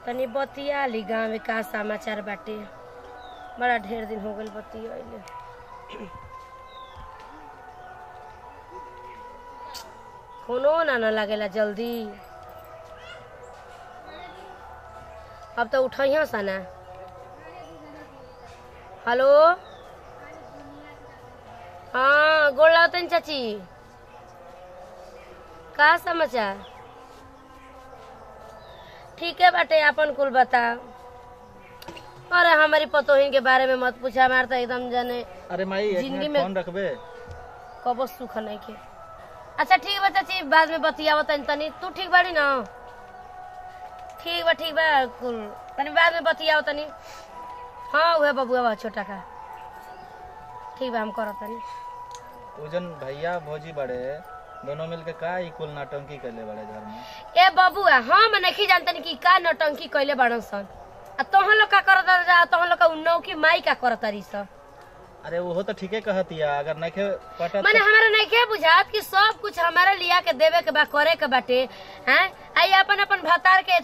तनी बतिया ली गाँव में का समाचार बाटे। बड़ा ढेर दिन हो गए बतिया। फोनो ना लगेला जल्दी। अब तो उठियो सा ना। हेलो हाँ गोड़ लागतनी चाची, का समाचार? ठीक है बाटे, अपन कुल बता। अरे हमारी पतोहिन के बारे में मत पूछा, हमारे तो एकदम जाने अरे माई जिंदगी में फोन रखबे कबो सुख नहीं के। अच्छा ठीक बा चाची, बाद में बतियाव तनी। तू ठीक बाड़ी ना? ठीक बा कुल तनी बाद में बतियाव तनी। हाँ वह बबुआ बा छोटा का। ठीक बा हम करत तनी। उजन भैया भौजी बड़े दोनों मिलके का इकुल नौटंकी कैले बड़े घर में। ए बबुआ हम नहीं जानतनी कि का नौटंकी कैले बाड़न सन। आ तोहन लोग का करत जा, तोहन लोग का उन्नौ की माई का करत रही सन। अरे वो तो ठीके कहतिया, अगर नहीं पटा माने हमारा नहीं के बुझात कि सब कुछ हमारा लिया के देवे के बा, करे के बाटे। हैं आई अपन अपन भतार के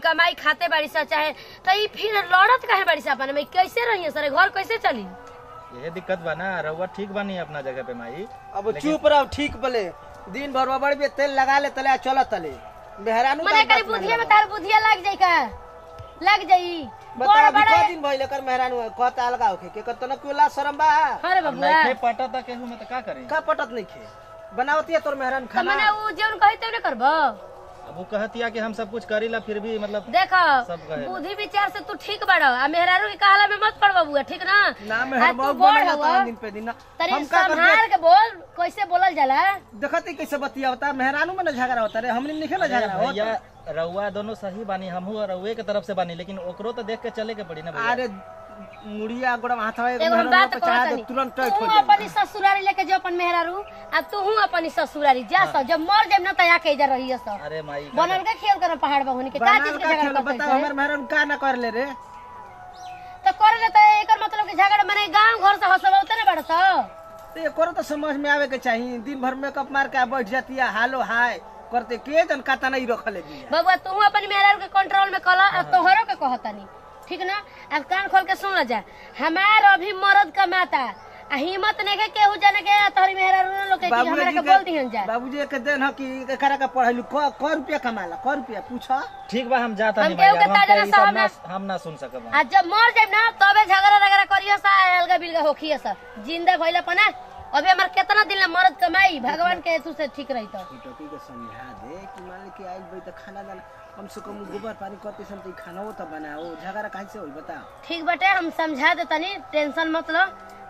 कमाई खाते बाड़ी सा, चाहे तो ई फिर लड़त काहे बाड़ी सा अपन में? कैसे रहिए सर, घर कैसे चली? ये दिक्कत बा ना। रउआ ठीक बानी अपना जगह पे माई। अब चुप रहो, ठीक बोले। दिन भर बबड़ में तेल लगा ले तले चल तले बेहरानू मने करी बुधिया में तार बुधिया लग जाई का? लग जाई। बता बड़ा दिन भइले कर मेहरानू कहता अलगा होके के कतन क्योला शरम बा। अरे बबुआ नहीं पटा त केहू में त का करी? का पटत नहीं खे बनावती तोर मेहरान खाना। मने उ जेउन कहि तेने करबो। अब वो कहतिया कि हम सब कुछ करीला फिर भी मतलब देखो सब कहे बुद्धि विचार से तू ठीक बड़ो। आ मेहरारू के कहला में मत पड़ बबुआ, ठीक ना? ना मेहर बहुत बड़ा दिन पे दिन हम का संभाल के बोल, कैसे बोलल जाला। देखती कैसे बतियावता मेहरानू में न झगड़ा होता रे, हमनी निखे न झगड़ा होता। भैया रउआ दोनों सही बानी, हमहू और रउए के तरफ से बानी, लेकिन ओकरो तो देख के चले के पड़ी ना भैया। अरे मुड़िया गोड़ा हाथवा एक एगो मेहरानू बात पे चढ़ा दे कहतनी, तुरंत टैट हो तू जाए। अपनी ससुरारी लेके जो अपन मेहरारू आ तू अपनी ससुरारी जा स, जब मर जाब ना त आके इधर रहिए स। अरे माई बनल के खेल कर पहाड़ बहनी के का चीज के झगड़ा करते बता हमर मेहरानू का ना कर ले रे। तो करे ले त एकर मतलब के झगड़ा माने गांव घर से हसबौते ना बड़त। तो ये करो तो समझ में आवे के चाहिए। दिन भर मेकअप मार के बैठ जाती है, हालो हाय करते के जन काता नहीं रखले दिया। बबुआ तू अपन मेहरारू के कंट्रोल में कला, आ तोहरो के कहतनी, ठीक ना? अब कान खोल के सुन ल जा। हमार अभी मर्द कमाता आ हिम्मत नहीं के केहू जाने के तोहरी मेहरारू लोग के कि हमरा के बोल दिहन जा। बाबूजी के देन ह कि एकरा के पढ़ैलु क रुपया कमाला, क रुपया पूछा। ठीक बा हम जाता हम नहीं केहू के भैया, ताजा ना हम ना सुन सकब। आ जब मर जाब ना तबे झगड़ा रगड़ा करियो सा, अलगा बिलगा होखियो सा। जिंदा भइला पना अबे हमर कितना दिन ले मर्द कमाई, भगवान के हेतु से ठीक रही तो। टोकी के समझा दे कि मान ले कि आई भाई त खाना दाना कम से कम गोबर पानी करते सन त खाना हो त बनाओ, झगड़ा काहे से होई बता। ठीक बटे हम समझा दे तनी, टेंशन मत लो।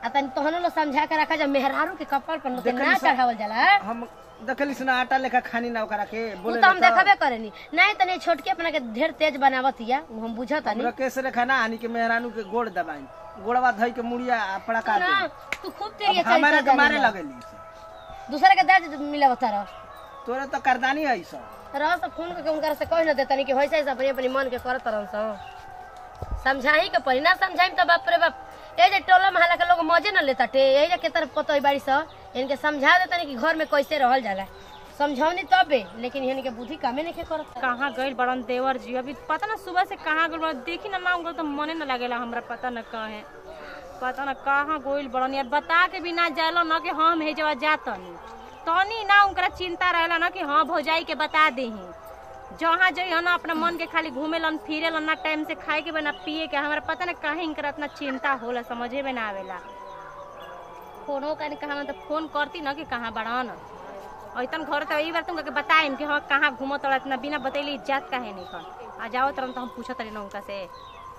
आ तनी तोहनो लो समझा के रखा, जब मेहरारू के कपाल पर ना चढ़ावल जाला। हम देखली सुना आटा लेखा खानी ना ओकरा के बोले तो हम देखबे करेनी नहीं तनी छोटके अपना के ढेर तेज बनावतिया, हम बुझतानी। हमरा कैसे रे खाना आनी के मेहरानू के गोड़ दबाई, गोड़वा धई के मुड़िया पड़ा का दे। तू खूब तेरी हमारा के मारे लगेली दूसरे के दर्द मिलावता रह। तोरे तो करदानी है सब रह सब फोन करके उनकर से कह न देतनी कि होइसे अपनी अपनी मन के करत रहन स। समझाई के पड़ी ना, समझाई तो बाप रे बाप ए जे टोला महला के लोग मजे न लेता टे, यही जे केतर पतोई बाड़ी स। इनके समझा देतनी कि घर में कैसे रहल जाला, समझौनी तबे, लेकिन इनके बुद्धि कामे नहीं करत। कहाँ गइल बड़न देवर जी? अभी पता ना सुबह से कहाँ गइल बड़न, देखी ना ना तो मने न लगेला हमरा, पता न कहे पता न कहाँ गइल बड़न यार। बता के भी ना जाला ना कि हम हे जवा जातनी तनी ना, उनकरा चिंता रहेला ना कि हाँ भौजाई के बता देही। जहाँ जइह ना अपना मन के खाली घूमेलन फिरेलन, ना टाइम से खाए के बना पिए के। हमरा पता न काहे इनकरा इतना चिंता होला, समझे में ना आवेला। फोनो कहीं कहा तो फोन करती ना कि कहाँ बड़न ऐतन घर तो बार तुमके बताएम कि हाँ कहाँ घूमो तोड़ा इतना बिना बतैली इज्जत काहे नहीं कर। आ जाओ तरह तो हम पूछत रही ना उनका से,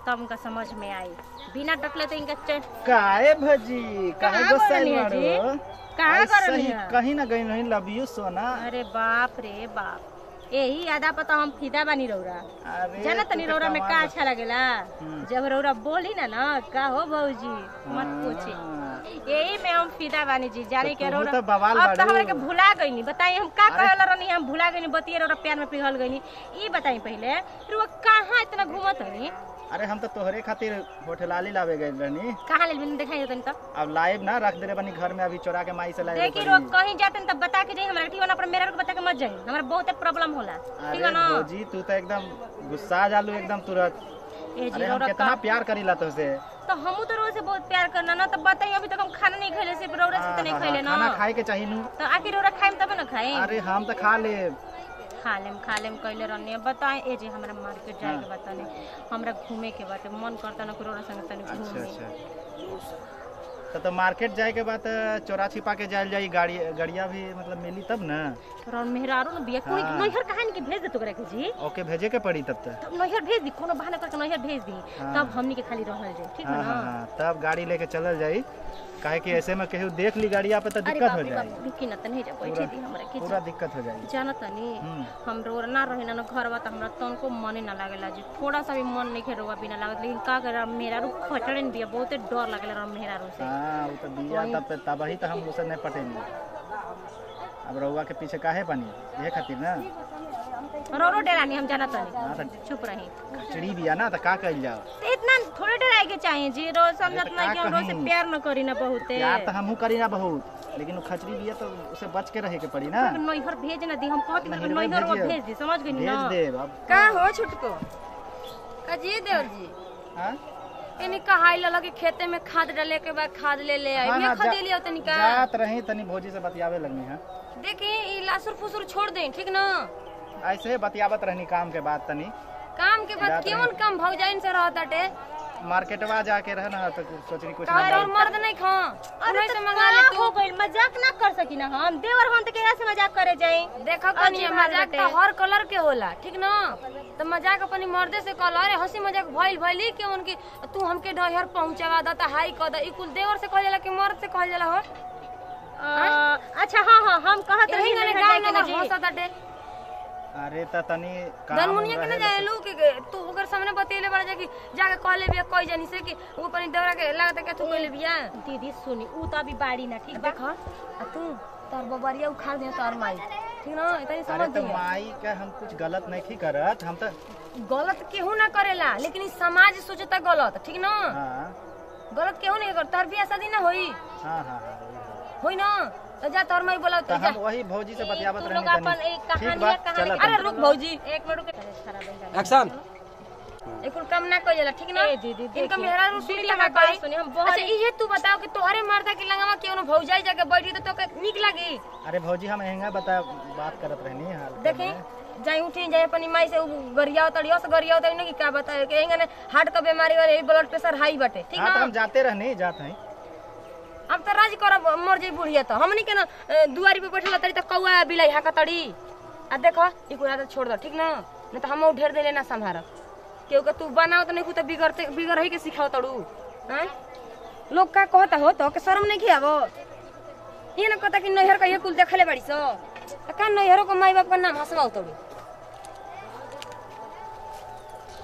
तब उनका समझ में आई। बिना डटले तो इनका काहे भजी काहे गुस्साइल जी? कहाँ करनी है? कहीं ना कहीं नहीं लव यू सोना। अरे बाप रे बाप, यही आदा पर तो हम फिदा बानी रौरा। जाना तनी रौरा में का अच्छा लगेला, जब रौरा बोली ना ना का हो भौजी मत पूछे, यही में हम फिदा बानी जी। जाने के रौरा अब तो हमरा के भुला गईनी। बताई हम का कहला रहनी, हम भुला गईनी। बतिए रौरा प्यार में पिघल गईनी। ई बताई पहले रौरा कहाँ इतना घूमत हनी? अरे हम तो तोहरे खातिर होटलाली लावे गए रहनी। कहाँ ले बिन दिखाई तनी तब? अब लाइव ना रख दे रे बनी घर में, अभी चोरा के माई से लाइव। देखी रोज कहीं जाते तब बता के जाई हमरा, ठीक है ना? पर मेरा को बता के मत जाई, हमरा बहुत प्रॉब्लम होला, ठीक है ना? जी तू तो एकदम गुस्सा जालू एकदम तुरंत। ए अरे जी हम रौरा कितना का प्यार करीला तुझसे। तो हमू तो रोज से बहुत प्यार करना ना। तो बताइए अभी तक हम खाना नहीं खैले, सिर्फ रौरा से तो नहीं खैले ना। खाना खाए के चाहिए नु। तो आखिर रौरा खाइम तब ना खाइम। अरे हम तो खा ले। खा लेम कहले रहनी। बताएं ए जी हमरा मार्केट जाए के बताने, हमरा घूमे के बात मन करता ना रौरा संग तनी अच्छा घूमे। अच्छा तो मार्केट जाए के बाद चोरा छिपा के जायल जाई, गाड़िया भी मतलब मिली तब ना। और मेहरारू न बिया कोई हाँ। नैहर कहानी के भेज दे तोकरा के जी। ओके भेजे के पड़ी तब तक। तब नैहर भेज दी, कोनो बहाना करके नैहर भेज दी। हाँ। तब हमनी के खाली रहल जाए, ठीक है हाँ ना। हाँ तब गाड़ी लेके चलल जाई, काहे कि ऐसे में केहू देख ली गाड़िया पे तो अरे दिक्कत बाप हो रे जाई। बाप, रुकी ना तनी जा बैठे दी हमरा के। पूरा दिक्कत हो जाई। जाना तनी हम रोर ना रहे ना घर बा त हमरा तनको मने ना लागेला जी। थोड़ा सा भी मन नहीं खेरोवा बिना लागत, लेकिन का करे मेहरारू खचड़न बिया, बहुते डर लागेला मेहरारू से। हाँ वो तो बिया तब ही तो हम उसे नहीं पटेंगे। अब रउआ के पीछे काहे बनी ये खातिर ना। रोरो डरानी हम जाना तनी। हाँ तो चुप रही। खचड़ी बिया ना तो का कइल जाओ। तो इतना थोड़े डराए के चाहिए जी। रोज समझत तो ना का कि हम रोज से कहीं? प्यार न करी ना बहुते। यार तो हमहू करी ना बहुत, लेकिन वो खचड़ी बिया तो उसे बच के रहे के पड़ी ना। नैहर भेज ना दी, हम कहती नैहर नैहर वो भेजिए। भेज दी, समझ गई भेज ना। दे अब। का हो छुटको कजी देवर जी हाँ? इन्हीं कहाई लला के खेते में खाद डाले के बाद खाद ले ले आई। हाँ, मैं हाँ, खदे लियो तनी का। जात रही तनी भौजी से बतियावे लगनी है। देखी ई लासुर फुसुर छोड़ दें, ठीक ना। ऐसे बतियावत रहनी काम के बाद तनी। काम के बाद जात केवन काम भौजाइन से रहत बाटे। मार्केटवा जाके रहना तो सोचनी कुछ का और मर्द नहीं खा अरे से तो मंगा ले का तू। हो गइल, मजाक ना कर सकी ना हम। देवर हम तो केरा से मजाक करे जाई। देखा कनी अजीब बात मजाक बाटे। तो हर कलर के होला, ठीक ना। तो मजाक अपनी मर्दे से कल। अरे हंसी मजाक भइली के उनकी तू हमके डहर पहुंचावा दा त हाई क दा। ई कुल देवर से कहल जाला कि मर्द से कहल जाला हो। अच्छा हाँ हाँ हम कहत यही रही गने गांव में हंसत बाटे। अरे त तनी काम धनमुनिया के ना रहे जाए लू के तू ओकर सामने बतेले बड़ा जा कि जाके कहले बिया कोई जानी से कि वो अपनी देवरा के लागत के तू कहले बिया। दीदी सुनी ऊ तो अभी बाड़ी ना, ठीक बा। देख आ तू तोर बबरिया उखाड़ दे तोर माई, ठीक ना। इतनी अरे समझ तो दिया माई के हम कुछ गलत नहीं करत, हम तो गलत केहू ना करेला, लेकिन ई समाज सोचता गलत, ठीक ना। हाँ गलत केहू नहीं कर। तोर बियाह शादी ना होई हाँ हाँ हाँ, वही है। होई ना। तो जा तोर माई बोला तो तो जा। हम वही भौजी से बतियावत तू रहनी लोग अपन तनी। एक ठीक कहानी बा है, कहानी चलत अरे रुक भौजी, एक मिनट रुक। खराब हो जाए एक्शन। एको काम ना कइला, ठीक ना। ए दीदी, इनका देखिए, मेहरा रुसी दीदी, लगा हमारी बात करी। सुनिए, हम बहुत- अच्छा इहे तू बताओ कि तोहरे मर्दा के लंगवा केनो भौजाई जाके बैठी तो तोके नीक लागी। अरे भौजी हम एहंगा बात करत रहनी हाल के देखी में। जाई उठी जाए अपनी माई से गरिया उतरियो से गरिया उतरी नहीं कि का बताए कि एंगने हार्ट का बीमारी वाले ब्लड प्रेशर हाई बाटे, ठीक हाँ तो ना। हम जाते रहनी जात हैं। अब तो राज करब मर जाई बुढ़िया तो हमनी के ना दुआरी पे बैठल तड़ी तो कौआ बिलाई हाका तड़ी। आ देखो ई कुला तो छोड़ दो, ठीक ना। नहीं तो हम ढेर देले ना संभार केहू के तू बनाओ तो नहीं कुछ बिगड़ ही के सिखाओ तड़ू। हैं लोग का कहता हो तो के शर्म नहीं खियावो। ये ना कहता कि नैहर का ये कुल देखले बड़ी सो तो का नैहरो को माई बाप का नाम हंसवाओ तड़ू।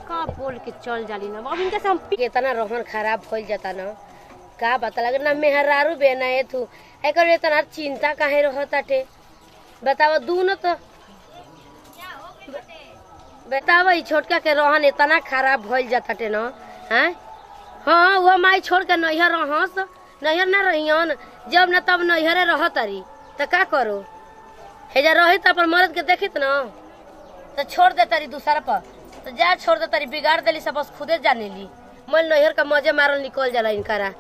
का बोल के चल जाली ना। अब इनके से हम कितना रोहन खराब हो जाता ना। का बता लगे ना मेहरारू बेना है तू एकर इतना चिंता काहे रहताटे। बताओ दूनो तो बताओ ई छोटका के रोहन इतना खराब हो जाताटे ना। हैं हाँ वो माई छोड़ के नैहर रहस, नैहर ना रहियन जब ना तब नैहरे रहतरी तो का करो। हेजा रही तो अपन मर्द के देखित ना तो छोड़ दे तारी दूसरा पर तो जा छोड़ दे तारी बिगाड़ देली सब बस खुदे जाने ली। मैं नैहर का मजे मारल निकल जाला इनकारा।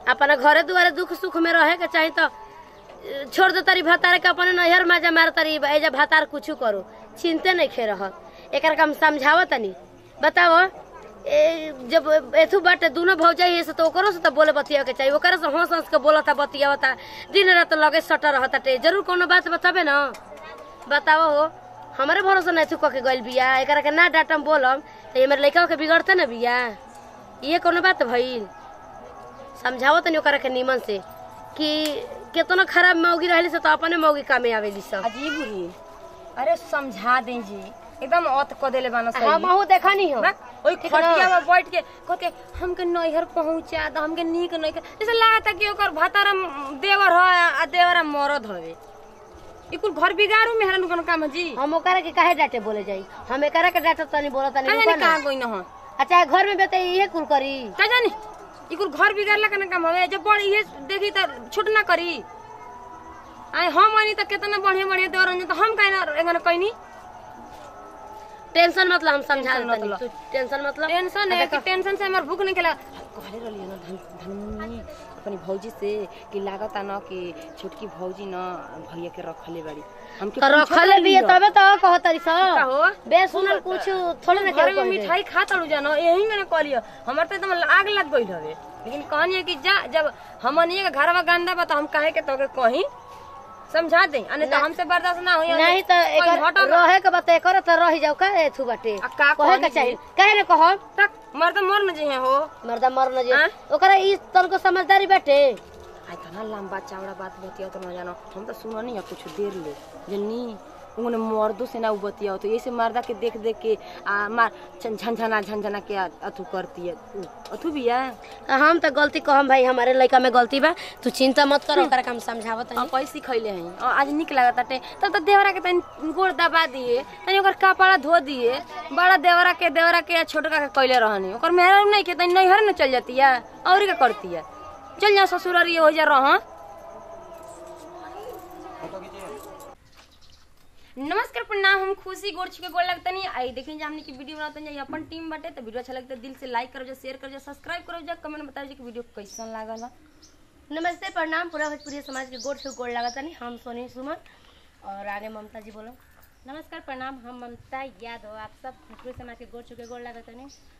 अपना घरे दुआरे दुख सुख में रहे के चाही तो छोड़ दे तारी भतारे के अपने नैहर मजा मार तारी एजा भतार कुछ करो चिंते नहीं खे रह। एक हम समझावत तनी बताओ जब एथु बाटे दोनों भौजाई है से तो ओकरो से तो बोले बतिया के चाहिए। ओकरा से हंस हंस के बोलता बतियावता दिन रात लगे सटा रहता टे जरूर कोनो बात बताबे ना। बताओ हो हमारे भरोसा नहीं थू के गइल बिया एकरा के ना डाटम बोलम तो ये मेरे लड़का के बिगड़ते ना बिया। ये कोनो बात भइल समझाओ तनी ओकरा के निमन से कि कितना खराब मौगी रहली से तो अपने मौगी कामे आवेली सब। अजीब हुई। अरे समझा दें जी एकदम औत को देले बाना सही। हम आहू देखा नहीं हो ओई खटिया में बैठ के कहते हमके नैहर पहुंचा द हमके नीक नहीं जैसे लागता कि ओकर भतारा देवर ह आ देवरा मरद हवे। ई कुल घर बिगाड़ू मेहरानू कोनो काम है जी। हम ओकरा के काहे डांटे बोले जाई। हम एकरा के डांटत तनी बोलत तनी का जानी कहां गई न हो। अच्छा घर में बेटे इहे कुल करी का जानी ई कुल घर बिगाड़ला के काम हवे जब बड़ इहे देखी त छूट ना करी। आए हम आनी त केतना बढ़िया बढ़िया देवर तो हम काहे ना एगन कहनी टेंशन मतलब हम समझा टेंशन देतनी मतलब। तू टेंशन मतलब टेंशन है कि टेंशन से हमार भूख नहीं खेला कहले रहली ना धनमुनी अपनी भौजी से कि लागता न कि छोटकी भौजी न भैया के रखले बाड़ी हमके तो रखले भी है तबे तो कहतरी स हो बे सुनल कुछ थोड़े ना घर में के मिठाई खा तड़ू जानो यही मैंने कहलियो हमार तो एकदम आग लग गइल हवे लेकिन कहनी है कि जा जब हमनिए के घरवा गंदा बा तो हम काहे के तोके कहीं समझा दे अने तो हमसे बर्दाश्त ना होई नहीं तो एकर रहे के बात एकर त रह जाऊ का एथु बाटे आ का कहे के चाहिए काहे ना कहो तक मर्द मर न जे हो मर्दा मर न जे हाँ? ओकरा ई तनको समझदारी बाटे आई तो ना लंबा चौड़ा बात बतिया तो न जानो हम तो सुनो नहीं कुछ देर ले जन्नी उन्हें मर्दों से ना बतिया तो ऐसे मर्दा के देख देख के मार झंझना के अथु करती है अथु भी है हम तो गलती कहम भाई हमारे लड़का में गलती बा तू चिंता मत कर ओकरा हम समझावत अब पैसे खैले हैं और आज निक लागत ताटे तब तो देवरा के तनी गोड़ दबा दिए तनी ओकर कपड़ा धो दिए बड़ा देवरा के छोटका के कैले रहनी ओकर मेहरा नहीं के तनी नैहर न चल जाती है और क्या करती है चल जा ससुरारी हो जा रह नमस्कार प्रणाम हम खुशी गोड़ छुके गोड़ लगतनी आई देखिए हमने की वीडियो बनाते अपन टीम बाटे तो वीडियो अच्छा लगता है दिल से लाइक करो जा शेयर करो जा सब्सक्राइब करो जा कमेंट बताओ कि वीडियो कैसन लागल। नमस्ते प्रणाम पूरा भोजपुरी समाज के गोड़ से गोड़ लागतनी हम सोनी सुमन और आगे ममता जी बोलो। नमस्कार प्रणाम हम ममता यादव आप सब भोजपुरी समाज के गोड़ चुके गोड़ लागत नहीं